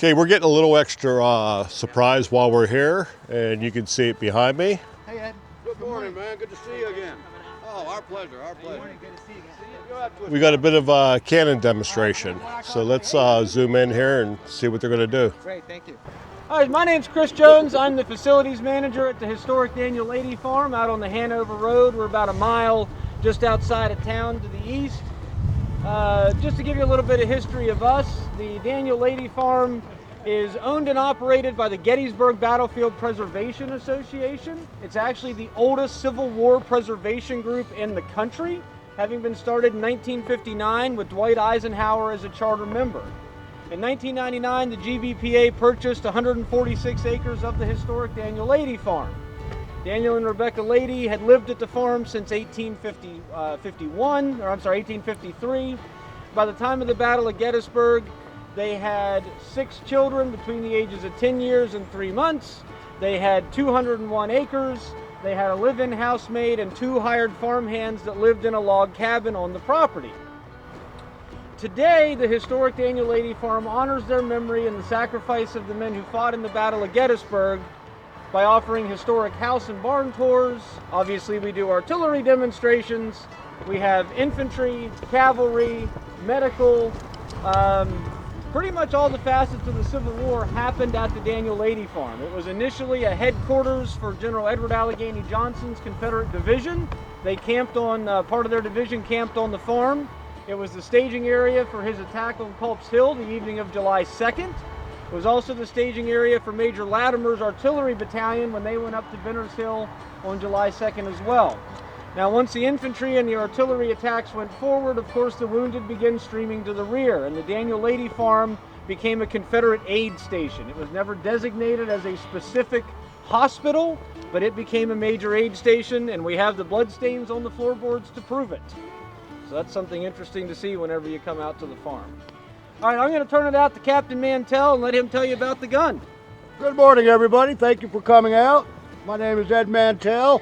Okay, we're getting a little extra surprise while we're here, and you can see it behind me. Hey, Ed. Good morning, man. Good to see you again. Oh, our pleasure, our pleasure. Good to see you. We got a bit of a cannon demonstration, so let's zoom in here and see what they're going to do. Great, thank you. Hi, my name's Chris Jones. I'm the facilities manager at the historic Daniel Lady Farm out on the Hanover Road. We're about a mile just outside of town to the east. Just to give you a little bit of history of us, the Daniel Lady Farm is owned and operated by the Gettysburg Battlefield Preservation Association. It's actually the oldest Civil War preservation group in the country, having been started in 1959 with Dwight Eisenhower as a charter member. In 1999, the GBPA purchased 146 acres of the historic Daniel Lady Farm. Daniel and Rebecca Lady had lived at the farm since 1853. By the time of the Battle of Gettysburg, they had 6 children between the ages of 10 years and 3 months. They had 201 acres. They had a live-in housemaid and 2 hired farmhands that lived in a log cabin on the property. Today, the historic Daniel Lady Farm honors their memory and the sacrifice of the men who fought in the Battle of Gettysburg by offering historic house and barn tours. Obviously, we do artillery demonstrations. We have infantry, cavalry, medical. Pretty much all the facets of the Civil War happened at the Daniel Lady Farm. It was initially a headquarters for General Edward Allegheny Johnson's Confederate division. They camped on, part of their division camped on the farm. It was the staging area for his attack on Culp's Hill the evening of July 2nd. It was also the staging area for Major Latimer's artillery battalion when they went up to Benner's Hill on July 2nd as well. Now, once the infantry and the artillery attacks went forward, of course, the wounded began streaming to the rear, and the Daniel Lady Farm became a Confederate aid station. It was never designated as a specific hospital, but it became a major aid station, and we have the bloodstains on the floorboards to prove it. So that's something interesting to see whenever you come out to the farm. All right, I'm going to turn it out to Captain Mantell and let him tell you about the gun. Good morning, everybody. Thank you for coming out. My name is Ed Mantell.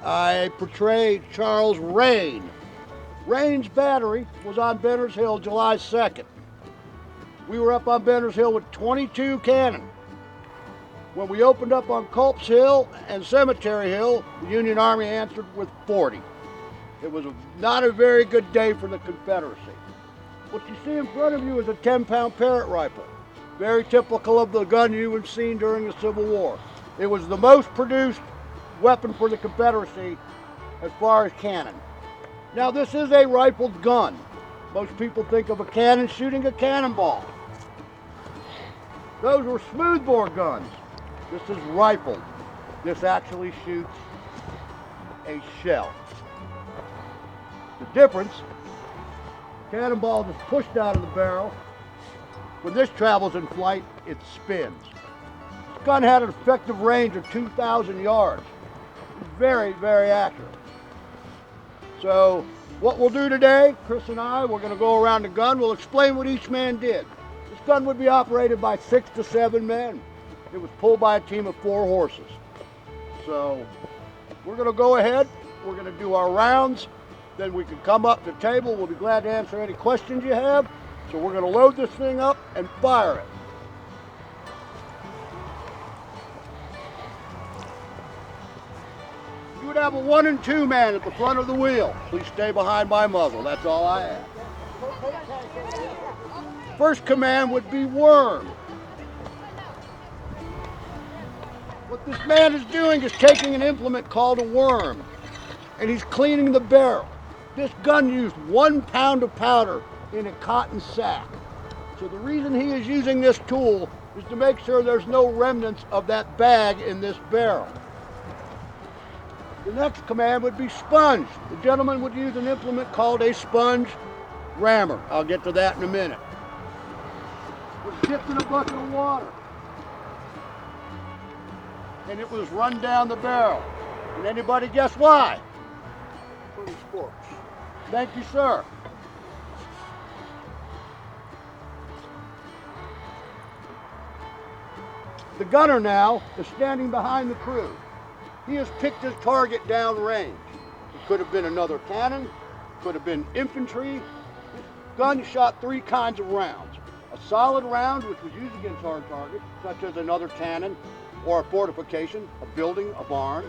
I portray Charles Rain. Rain's battery was on Benner's Hill July 2nd. We were up on Benner's Hill with 22 cannon. When we opened up on Culp's Hill and Cemetery Hill, the Union Army answered with 40. It was not a very good day for the Confederacy. What you see in front of you is a 10-pound Parrott rifle, very typical of the gun you would have seen during the Civil War. It was the most produced weapon for the Confederacy as far as cannon. Now, this is a rifled gun. Most people think of a cannon shooting a cannonball. Those were smoothbore guns. This is rifled. This actually shoots a shell. The difference, the cannonball is pushed out of the barrel. When this travels in flight, it spins. This gun had an effective range of 2,000 yards. Very, very accurate. So what we'll do today, Chris and I, we're going to go around the gun. We'll explain what each man did. This gun would be operated by 6 to 7 men. It was pulled by a team of 4 horses. So we're going to go ahead. We're going to do our rounds. Then we can come up to the table. We'll be glad to answer any questions you have. So we're going to load this thing up and fire it. You would have a 1 and 2 man at the front of the wheel. Please stay behind my muzzle. That's all I ask. First command would be worm. What this man is doing is taking an implement called a worm, and he's cleaning the barrel. This gun used 1 pound of powder in a cotton sack. So the reason he is using this tool is to make sure there's no remnants of that bag in this barrel. The next command would be sponge. The gentleman would use an implement called a sponge rammer. I'll get to that in a minute. It was dipped in a bucket of water, and it was run down the barrel. Can anybody guess why? For the sports. Thank you, sir. The gunner now is standing behind the crew. He has picked his target down range. It could have been another cannon, could have been infantry. This gun shot 3 kinds of rounds. A solid round, which was used against hard targets, such as another cannon or a fortification, a building, a barn.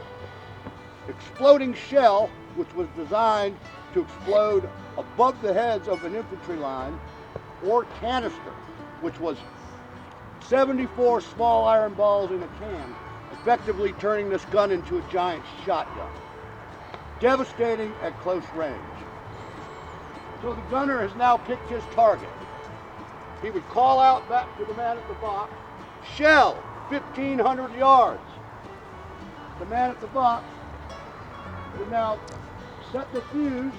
Exploding shell, which was designed to explode above the heads of an infantry line, or canister, which was 74 small iron balls in a can, effectively turning this gun into a giant shotgun. Devastating at close range. So the gunner has now picked his target. He would call out back to the man at the box, shell, 1,500 yards. The man at the box would now set the fuse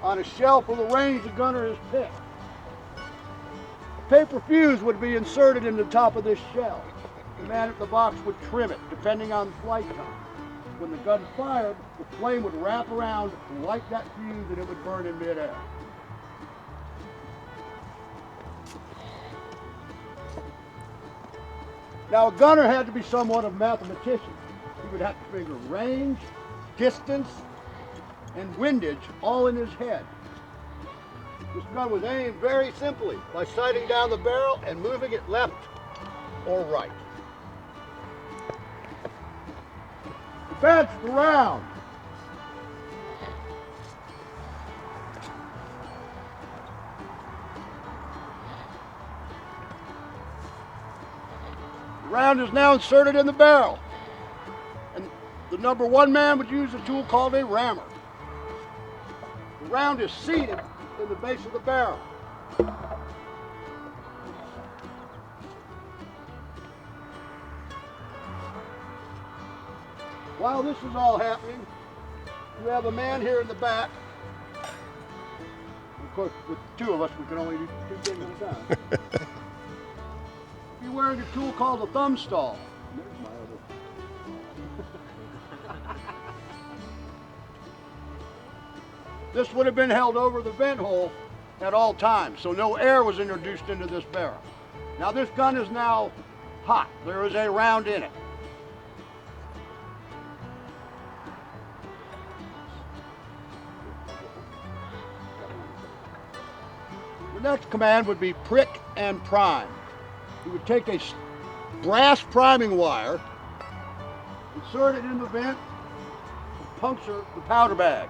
on a shell for the range the gunner has picked. A paper fuse would be inserted in the top of this shell. The man at the box would trim it, depending on flight time. When the gun fired, the flame would wrap around, light that fuse, and it would burn in midair. Now, a gunner had to be somewhat of a mathematician. He would have to figure range, distance, and windage all in his head. This gun was aimed very simply by sighting down the barrel and moving it left or right. Advance the round. The round is now inserted in the barrel, and the number one man would use a tool called a rammer. The round is seated in the base of the barrel. While this is all happening, we have a man here in the back. Of course, with two of us, we can only do two things at a time. He's wearing a tool called a thumb stall. There's my other. This would have been held over the vent hole at all times, so no air was introduced into this barrel. Now this gun is now hot. There is a round in it. The next command would be prick and prime. You would take a brass priming wire, insert it in the vent, and puncture the powder bag.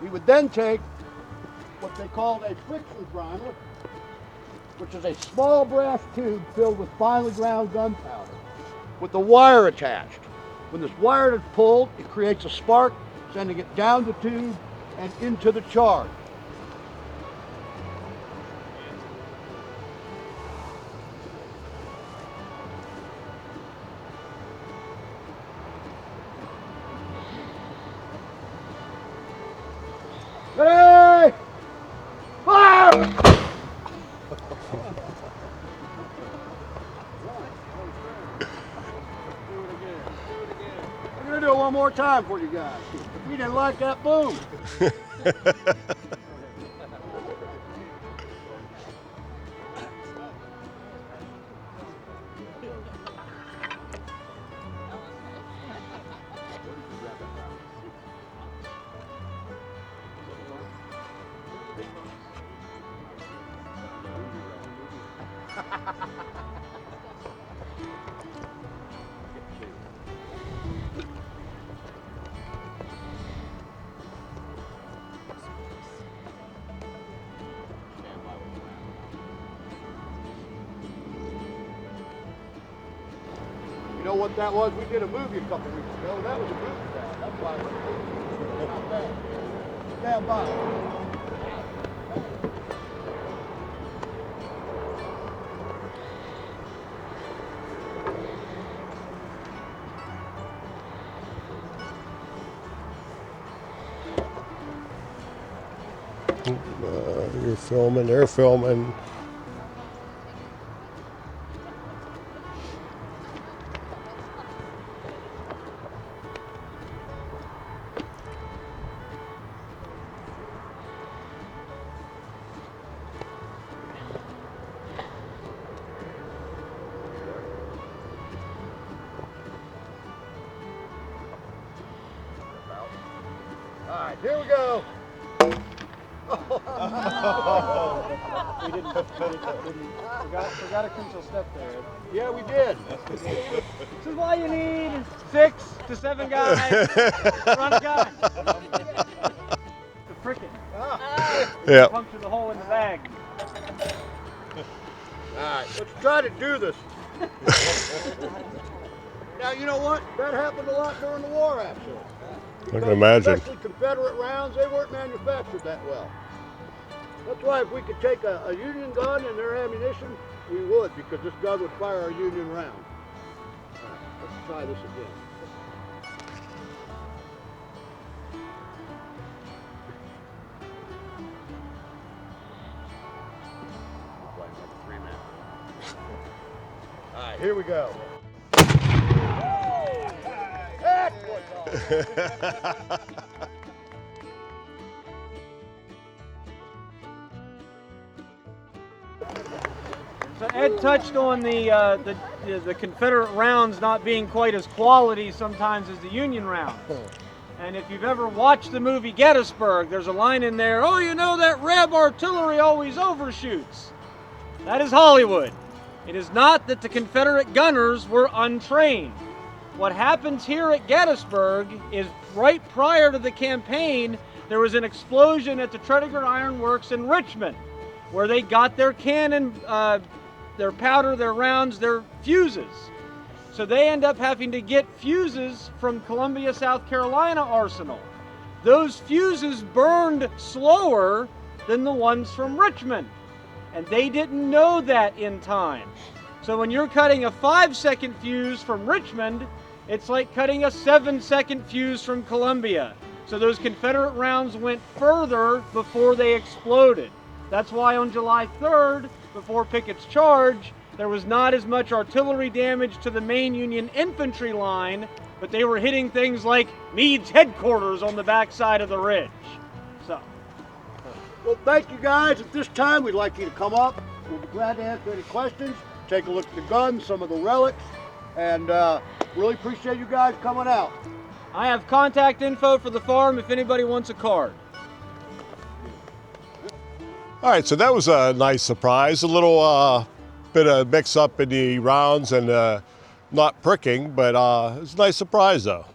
We would then take what they called a friction primer, which is a small brass tube filled with finely ground gunpowder with the wire attached. When this wire is pulled, it creates a spark, sending it down the tube and into the charge. Ready? Fire! I'm gonna do it one more time for you guys. If you didn't like that, boom. You know what that was? We did a movie a couple weeks ago. That was a movie sound. That's why it's not bad. Stand by. You're filming, they're filming. right, here we go. We didn't forgot a crucial step there. Yeah, we did. This is why you need 6 to 7 guys to run a gun. To prick it. Yeah. Puncture the hole in the bag. All right, let's try to do this. Now, you know what? That happened a lot during the war, actually. I can imagine. Especially Confederate rounds, they weren't manufactured that well. That's why if we could take a Union gun and their ammunition, we would, because this gun would fire a Union round. All right, let's try this again. All right, here we go. That was awesome. So Ed touched on the Confederate rounds not being quite as quality sometimes as the Union rounds. And if you've ever watched the movie Gettysburg, there's a line in there, "Oh, you know that Reb artillery always overshoots." That is Hollywood. It is not that the Confederate gunners were untrained. What happens here at Gettysburg is right prior to the campaign, there was an explosion at the Tredegar Iron Works in Richmond, where they got their cannon, their powder, their rounds, their fuses. So they end up having to get fuses from Columbia, South Carolina arsenal. Those fuses burned slower than the ones from Richmond. And they didn't know that in time. So when you're cutting a 5-second fuse from Richmond, it's like cutting a 7-second fuse from Columbia. So those Confederate rounds went further before they exploded. That's why on July 3rd, before Pickett's charge, there was not as much artillery damage to the main Union infantry line, but they were hitting things like Meade's headquarters on the backside of the ridge. So. Well, thank you guys. At this time, we'd like you to come up. We'll be glad to answer any questions, take a look at the guns, some of the relics, and really appreciate you guys coming out. I have contact info for the farm if anybody wants a card. All right, so that was a nice surprise. A little bit of mix up in the rounds and not pricking, but it was a nice surprise though.